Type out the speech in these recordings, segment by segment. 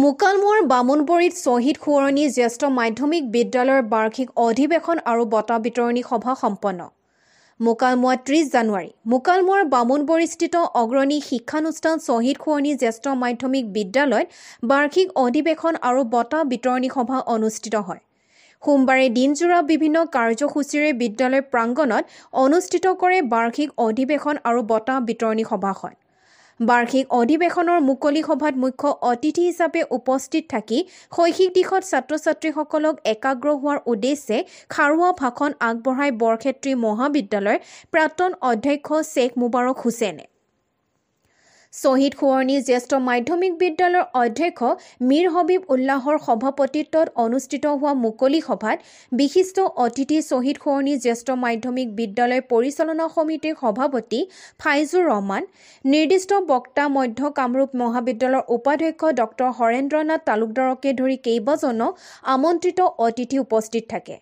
মুকালমুৱাৰ বামুণবৰীত শ্বহীদ সোঁৱৰণী জ্যেষ্ঠ মাধ্যমিক বিদ্যালয়ৰ বাৰ্ষিক অধিৱেশন আৰু বঁটা বিতৰণী সভা সম্পন্ন। মুকালমুৱা 30 জানুৱাৰী। মুকালমুৱাৰ বামুণবৰীস্থিত অগ্ৰণী শিক্ষানুষ্ঠান শ্বহীদ সোঁৱৰণী জ্যেষ্ঠ মাধ্যমিক বিদ্যালয়ত বাৰ্ষিক অধিৱেশন আৰু বঁটা বিতৰণী সভা অনুষ্ঠিত হয়। সোমবাৰে দিনজোৰা বিভিন্ন কাৰ্যসূচীৰে বিদ্যালয় প্ৰাংগণত অনুষ্ঠিত কৰে বাৰ্ষিক অধিৱেশন আৰু বঁটা বিতৰণী সভাখন। বাৰ্ষিক অধিৱেশনৰ মুকলি সভাত মুখ্য অতিথি হিচাপে উপস্থিত থাকি শৈক্ষিক দিশত ছাত্ৰ-ছাত্ৰীসকলক একাগ্ৰ হোৱাৰ উদ্দেশ্যে খাৰুৱা ভাষণ আগবঢ়াই বৰক্ষেত্ৰী মহাবিদ্যালয়ৰ প্ৰাক্তন অধ্যক্ষ শ্বেখ মুবাৰক হুছেইনে। শ্বহীদ সোঁৱৰণী জ্যেষ্ঠ মাধ্যমিক বিদ্যালয়ৰ অধ্যক্ষ মীৰ হবিব উল্লাহৰ সভাপতিত্বত অনুষ্ঠিত হোৱা মুকলি সভাত বিশিষ্ট অতিথি শ্বহীদ সোঁৱৰণী জ্যেষ্ঠ মাধ্যমিক বিদ্যালয় পৰিচালনা সমিতিৰ সভাপতি ফাইজুৰ ৰহমান, নিৰ্দিষ্ট বক্তা মধ্য কামৰূপ মহাবিদ্যালয়ৰ উপাধ্যক্ষ ডক্টৰ হৰেন্দ্ৰনাথ তালুকদাৰকে ধৰি কেইবাজনো আমন্ত্ৰিত অতিথি উপস্থিত থাকে।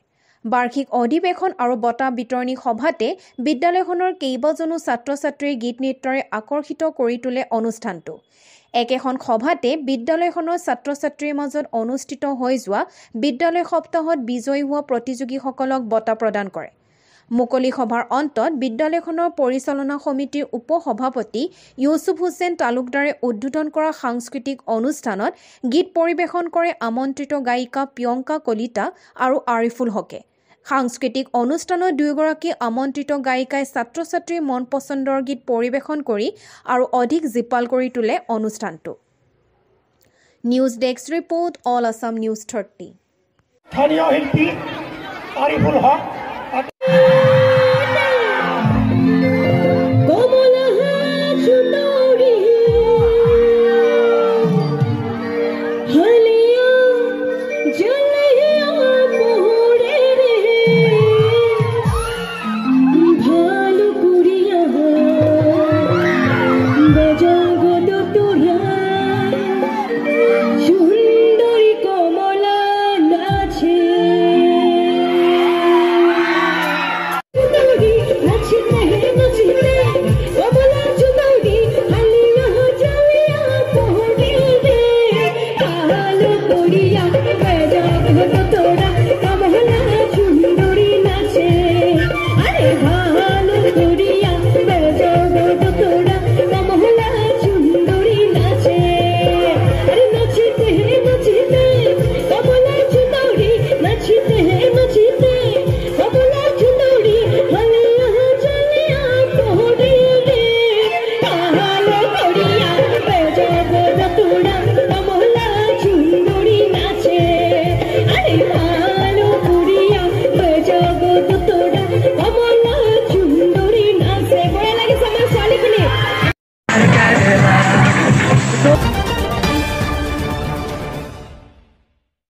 বাৰ্ষিক অধিৱেশন আৰু বঁটা বিতৰণী সভাতে বিদ্যালয়খনৰ কেইবাজনো ছাত্ৰ-ছাত্ৰীৰ গীত নৃত্যৰে আকৰ্ষিত কৰি তোলে অনুষ্ঠানটো। একেখন সভাতে বিদ্যালয়খনৰ ছাত্ৰ-ছাত্ৰীৰ মাজত অনুষ্ঠিত হৈ যোৱা বিদ্যালয় সপ্তাহত বিজয়ী হোৱা প্ৰতিযোগীসকলক বঁটা প্ৰদান কৰে। মুকলি সভাৰ অন্তত বিদ্যালয়খনৰ পৰিচালনা সমিতিৰ উপ-সভাপতি ইউছুফ হুছেইন তালুকদাৰে উদ্বোধন কৰা সাংস্কৃতিক অনুষ্ঠানত গীত পৰিৱেশন কৰে আমন্ত্ৰিত গায়িকা প্ৰিয়ংকা কলিতা আৰু আৰিফুল হকে। সাংস্কৃতিক অনুষ্ঠানত দুয়োগৰাকী আমন্ত্ৰিত গায়িকাই ছাত্ৰ-ছাত্ৰীৰ মন পচন্দৰ গীত পৰিৱেশন কৰি আৰু অধিক জীপাল কৰি তোলে অনুষ্ঠানটো। News desk report, all Assam news 30। স্থানীয় শিল্পী আৰিফুল হক